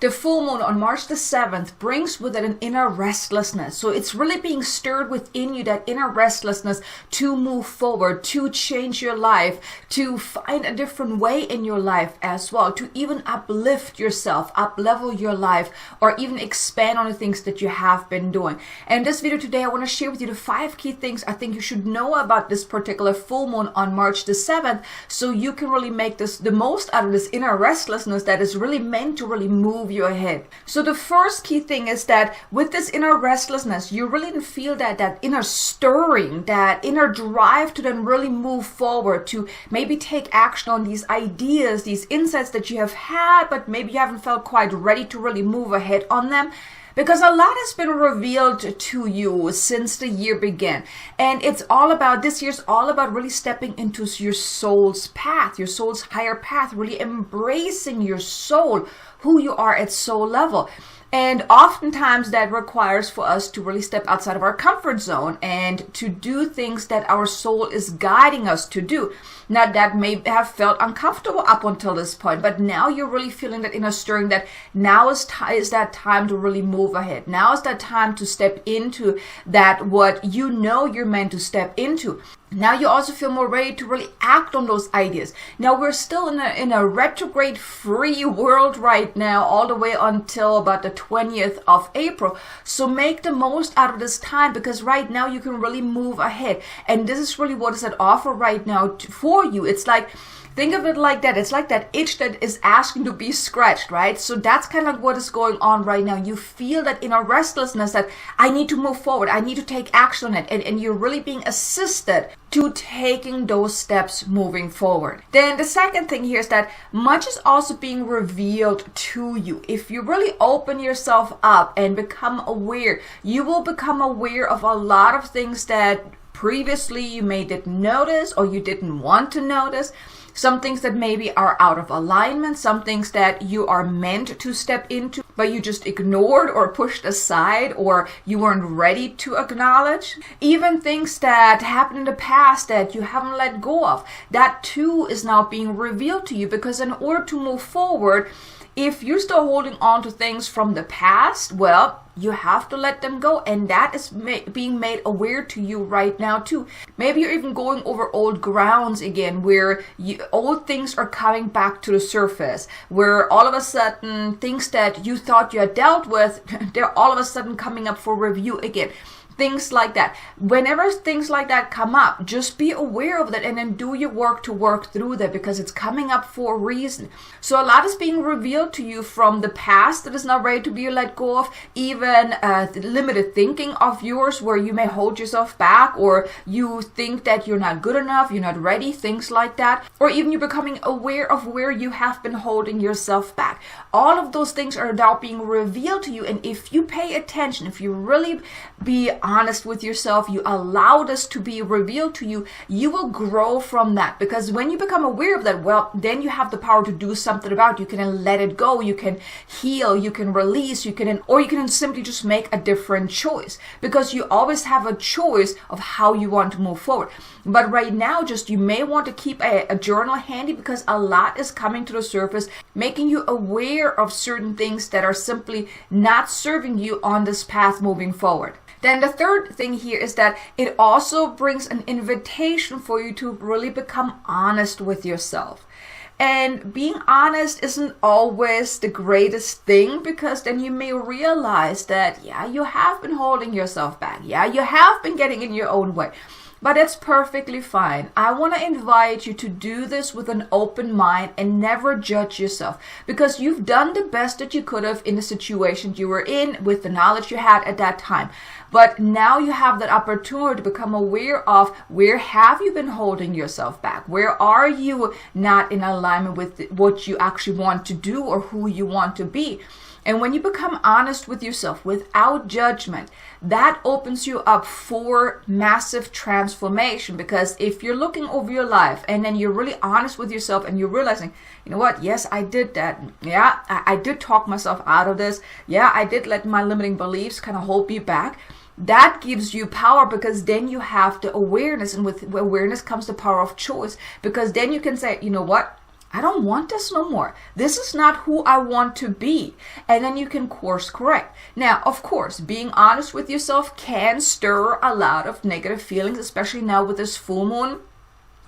The full moon on March the 7th brings with it an inner restlessness. So it's really being stirred within you, that inner restlessness to move forward, to change your life, to find a different way in your life as well, to even uplift yourself, up-level your life, or even expand on the things that you have been doing. And in this video today, I want to share with you the 5 key things I think you should know about this particular full moon on March the 7th, so you can really make this the most out of this inner restlessness that is really meant to really move you ahead. So the first key thing is that with this inner restlessness, you really feel that inner stirring, that inner drive to then really move forward, to maybe take action on these ideas, these insights that you have had, but maybe you haven't felt quite ready to really move ahead on them. Because a lot has been revealed to you since the year began. And it's all about, this year's all about really stepping into your soul's path, your soul's higher path, really embracing your soul, who you are at soul level. And oftentimes that requires for us to really step outside of our comfort zone and to do things that our soul is guiding us to do. Now that may have felt uncomfortable up until this point, but now you're really feeling that inner stirring that now is that time to really move ahead. Now is that time to step into that what you know you're meant to step into. Now you also feel more ready to really act on those ideas. Now we're still in a retrograde free world right now, all the way until about the 20th of April. So make the most out of this time, because right now you can really move ahead. And this is really what is at offer right now for you. It's like, think of it like that. It's like that itch that is asking to be scratched, right? So that's kind of like what is going on right now. You feel that inner restlessness that I need to move forward. I need to take action on it. And you're really being assisted to taking those steps moving forward. Then the second thing here is that much is also being revealed to you. If you really open yourself up and become aware, you will become aware of a lot of things that previously you may didn't notice or you didn't want to notice. Some things that maybe are out of alignment, some things that you are meant to step into, but you just ignored or pushed aside, or you weren't ready to acknowledge. Even things that happened in the past that you haven't let go of. That too is now being revealed to you, because in order to move forward, if you're still holding on to things from the past, well, you have to let them go, and that is being made aware to you right now too. Maybe you're even going over old grounds again, where old things are coming back to the surface, where all of a sudden things that you thought you had dealt with, they're all of a sudden coming up for review again. Things like that. Whenever things like that come up, just be aware of that and then do your work to work through that, because it's coming up for a reason. So a lot is being revealed to you from the past that is not ready to be let go of, even limited thinking of yours where you may hold yourself back, or you think that you're not good enough, you're not ready, things like that. Or even you're becoming aware of where you have been holding yourself back. All of those things are now being revealed to you, and if you pay attention, if you really be honest with yourself, you allow this to be revealed to you, you will grow from that. Because when you become aware of that, well, then you have the power to do something about it. You can let it go, you can heal, you can release, or you can simply just make a different choice, because you always have a choice of how you want to move forward. But right now, just you may want to keep a journal handy, because a lot is coming to the surface, making you aware of certain things that are simply not serving you on this path moving forward. Then the third thing here is that it also brings an invitation for you to really become honest with yourself. And being honest isn't always the greatest thing, because then you may realize that, yeah, you have been holding yourself back. Yeah, you have been getting in your own way. But it's perfectly fine. I want to invite you to do this with an open mind and never judge yourself, because you've done the best that you could have in the situation you were in with the knowledge you had at that time. But now you have that opportunity to become aware of where have you been holding yourself back? Where are you not in alignment with what you actually want to do or who you want to be? And when you become honest with yourself without judgment, that opens you up for massive transformation. Because if you're looking over your life and then you're really honest with yourself and you're realizing, you know what, yes, I did that. Yeah, I did talk myself out of this. Yeah, I did let my limiting beliefs kind of hold me back. That gives you power, because then you have the awareness, and with awareness comes the power of choice, because then you can say, you know what, I don't want this no more. This is not who I want to be. And then you can course correct. Now, of course, being honest with yourself can stir a lot of negative feelings, especially now with this full moon.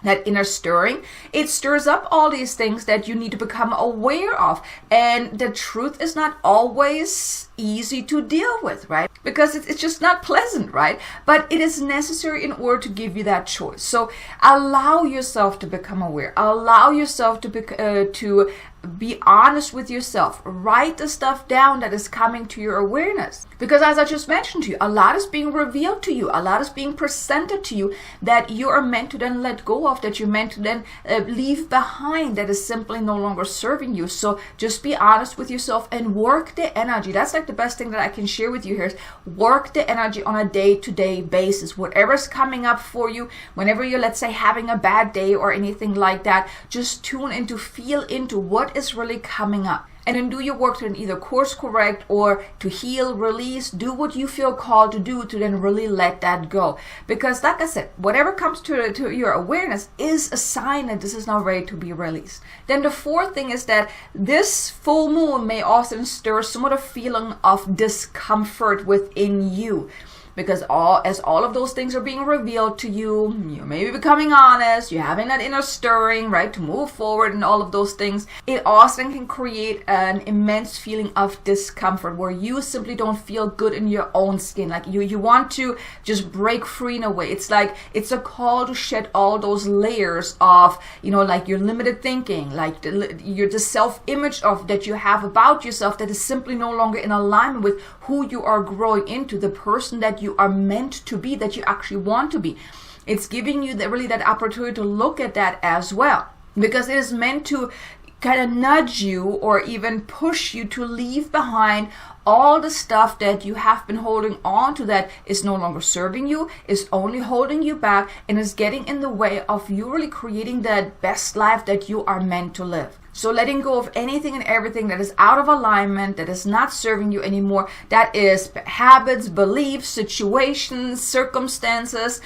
That inner stirring, it stirs up all these things that you need to become aware of. And the truth is not always easy to deal with, right? Because it's just not pleasant, right? But it is necessary in order to give you that choice. So allow yourself to become aware. Allow yourself to be honest with yourself. Write the stuff down that is coming to your awareness. Because as I just mentioned to you, a lot is being revealed to you. A lot is being presented to you that you are meant to then let go of, that you're meant to then leave behind, that is simply no longer serving you. So just be honest with yourself and work the energy. That's like the best thing that I can share with you here is work the energy on a day-to-day basis. Whatever's coming up for you, whenever you're, let's say, having a bad day or anything like that, just tune into, feel into what is really coming up. And then do your work to then either course correct or to heal, release, do what you feel called to do to then really let that go. Because like I said, whatever comes to your awareness is a sign that this is now ready to be released. Then the fourth thing is that this full moon may also stir somewhat of feeling of discomfort within you. Because as all of those things are being revealed to you, you may be becoming honest, you're having that inner stirring, right, to move forward and all of those things. It also can create an immense feeling of discomfort where you simply don't feel good in your own skin. Like you want to just break free in a way. It's like it's a call to shed all those layers of, like your limited thinking, like the self-image of that you have about yourself that is simply no longer in alignment with who you are growing into, the person that you are meant to be, that you actually want to be. It's giving you that opportunity to look at that as well, because it is meant to kind of nudge you or even push you to leave behind all the stuff that you have been holding on to that is no longer serving you, is only holding you back, and is getting in the way of you really creating that best life that you are meant to live. So letting go of anything and everything that is out of alignment, that is not serving you anymore, that is habits, beliefs, situations, circumstances,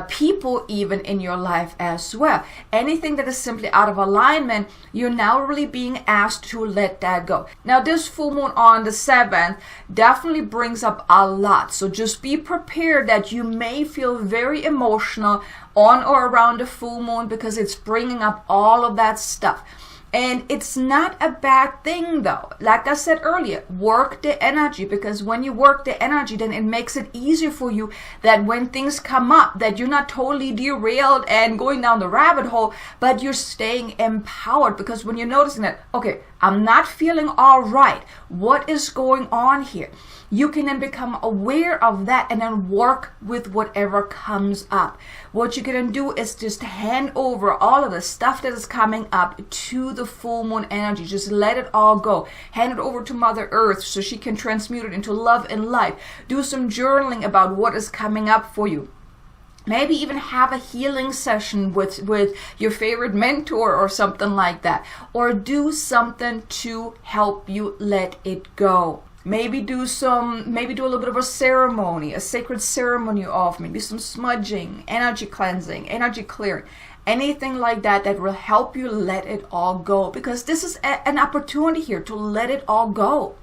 people even in your life as well. Anything that is simply out of alignment, you're now really being asked to let that go. Now this full moon on the 7th definitely brings up a lot. So just be prepared that you may feel very emotional on or around the full moon because it's bringing up all of that stuff. And it's not a bad thing though. Like I said earlier, work the energy, because when you work the energy, then it makes it easier for you that when things come up, that you're not totally derailed and going down the rabbit hole, but you're staying empowered. Because when you're noticing that, okay, I'm not feeling all right, what is going on here? You can then become aware of that and then work with whatever comes up. What you can then do is just hand over all of the stuff that is coming up to the full moon energy. Just let it all go. Hand it over to Mother Earth so she can transmute it into love and light. Do some journaling about what is coming up for you. Maybe even have a healing session with your favorite mentor or something like that. Or do something to help you let it go. Maybe do a little bit of a ceremony, a sacred ceremony of maybe some smudging, energy cleansing, energy clearing, anything like that that will help you let it all go. Because this is an opportunity here to let it all go.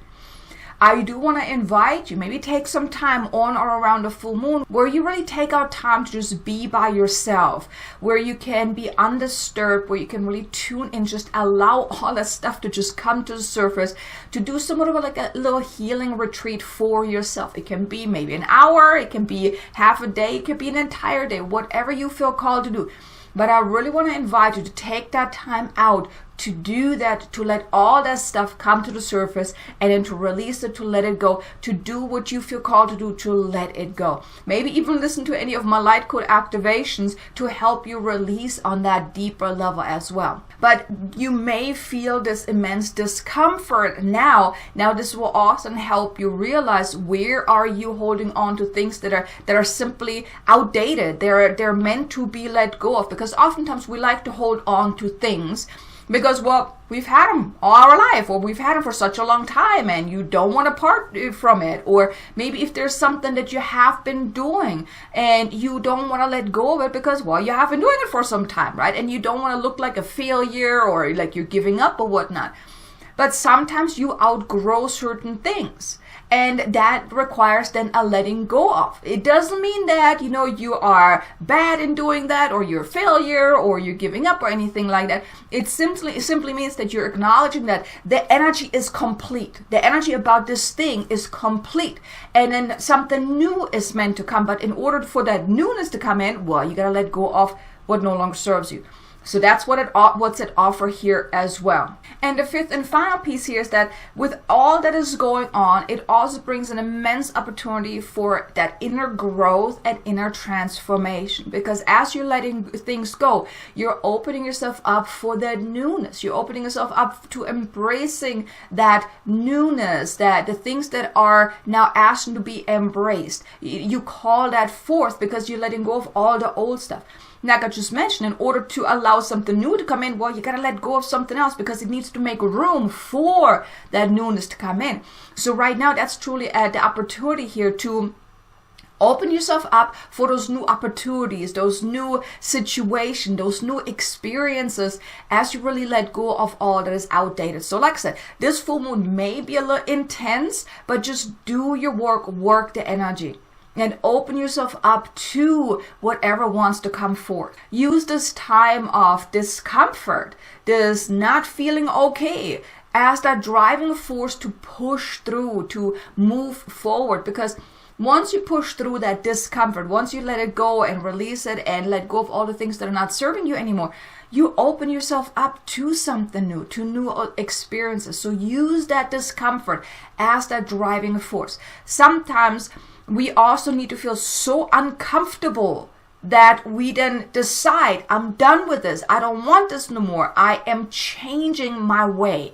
I do want to invite you, maybe take some time on or around the full moon where you really take out time to just be by yourself, where you can be undisturbed, where you can really tune in, just allow all that stuff to just come to the surface, to do somewhat of like a little healing retreat for yourself. It can be maybe an hour, it can be half a day, it can be an entire day, whatever you feel called to do. But I really want to invite you to take that time out to do that, to let all that stuff come to the surface, and then to release it, to let it go, to do what you feel called to do, to let it go. Maybe even listen to any of my light code activations to help you release on that deeper level as well. But you may feel this immense discomfort now. Now this will also help you realize, where are you holding on to things that are simply outdated. They're meant to be let go of, because oftentimes we like to hold on to things Because, well, we've had them all our life, or we've had them for such a long time, and you don't want to part from it. Or maybe if there's something that you have been doing and you don't want to let go of it because, well, you have been doing it for some time, right? And you don't want to look like a failure or like you're giving up or whatnot. But sometimes you outgrow certain things, and that requires then a letting go of. It doesn't mean that, you know, you are bad in doing that, or you're a failure, or you're giving up, or anything like that. It simply means that you're acknowledging that the energy is complete. The energy about this thing is complete. And then something new is meant to come. But in order for that newness to come in, well, you got to let go of what no longer serves you. So that's what's at offer here as well. And the fifth and final piece here is that with all that is going on, it also brings an immense opportunity for that inner growth and inner transformation. Because as you're letting things go, you're opening yourself up for that newness. You're opening yourself up to embracing that newness, that the things that are now asking to be embraced. You call that forth because you're letting go of all the old stuff. Like I just mentioned, in order to allow something new to come in, well, you got to let go of something else because it needs to make room for that newness to come in. So right now, that's truly the opportunity here to open yourself up for those new opportunities, those new situations, those new experiences as you really let go of all that is outdated. So like I said, this full moon may be a little intense, but just do your work the energy. And open yourself up to whatever wants to come forth. Use this time of discomfort, this not feeling okay, as that driving force to push through, to move forward. Because once you push through that discomfort, once you let it go and release it and let go of all the things that are not serving you anymore, you open yourself up to something new, to new experiences. So use that discomfort as that driving force. Sometimes we also need to feel so uncomfortable that we then decide, I'm done with this. I don't want this no more. I am changing my way.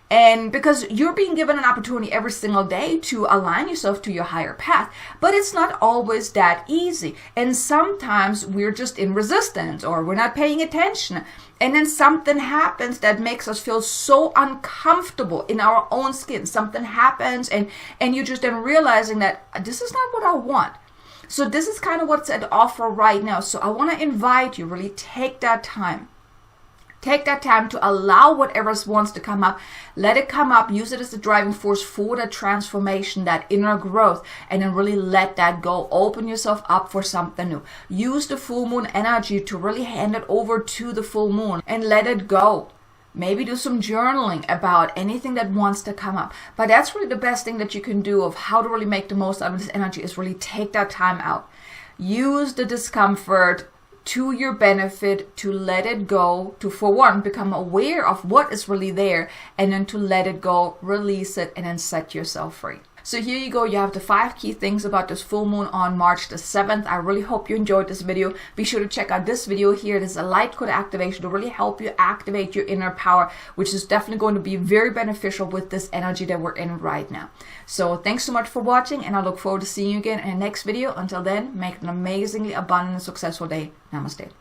And because you're being given an opportunity every single day to align yourself to your higher path, but it's not always that easy. And sometimes we're just in resistance or we're not paying attention. And then something happens that makes us feel so uncomfortable in our own skin. Something happens and you're just then realizing that this is not what I want. So this is kind of what's at offer right now. So I want to invite you, really take that time. Take that time to allow whatever wants to come up. Let it come up. Use it as the driving force for that transformation, that inner growth, and then really let that go. Open yourself up for something new. Use the full moon energy to really hand it over to the full moon and let it go. Maybe do some journaling about anything that wants to come up. But that's really the best thing that you can do of how to really make the most out of this energy is really take that time out. Use the discomfort to your benefit, to let it go, to, for one, become aware of what is really there, and then to let it go, release it, and then set yourself free. So here you go. You have the 5 key things about this full moon on March the 7th. I really hope you enjoyed this video. Be sure to check out this video here. It is a light code activation to really help you activate your inner power, which is definitely going to be very beneficial with this energy that we're in right now. So thanks so much for watching, and I look forward to seeing you again in the next video. Until then, make an amazingly abundant and successful day. Namaste.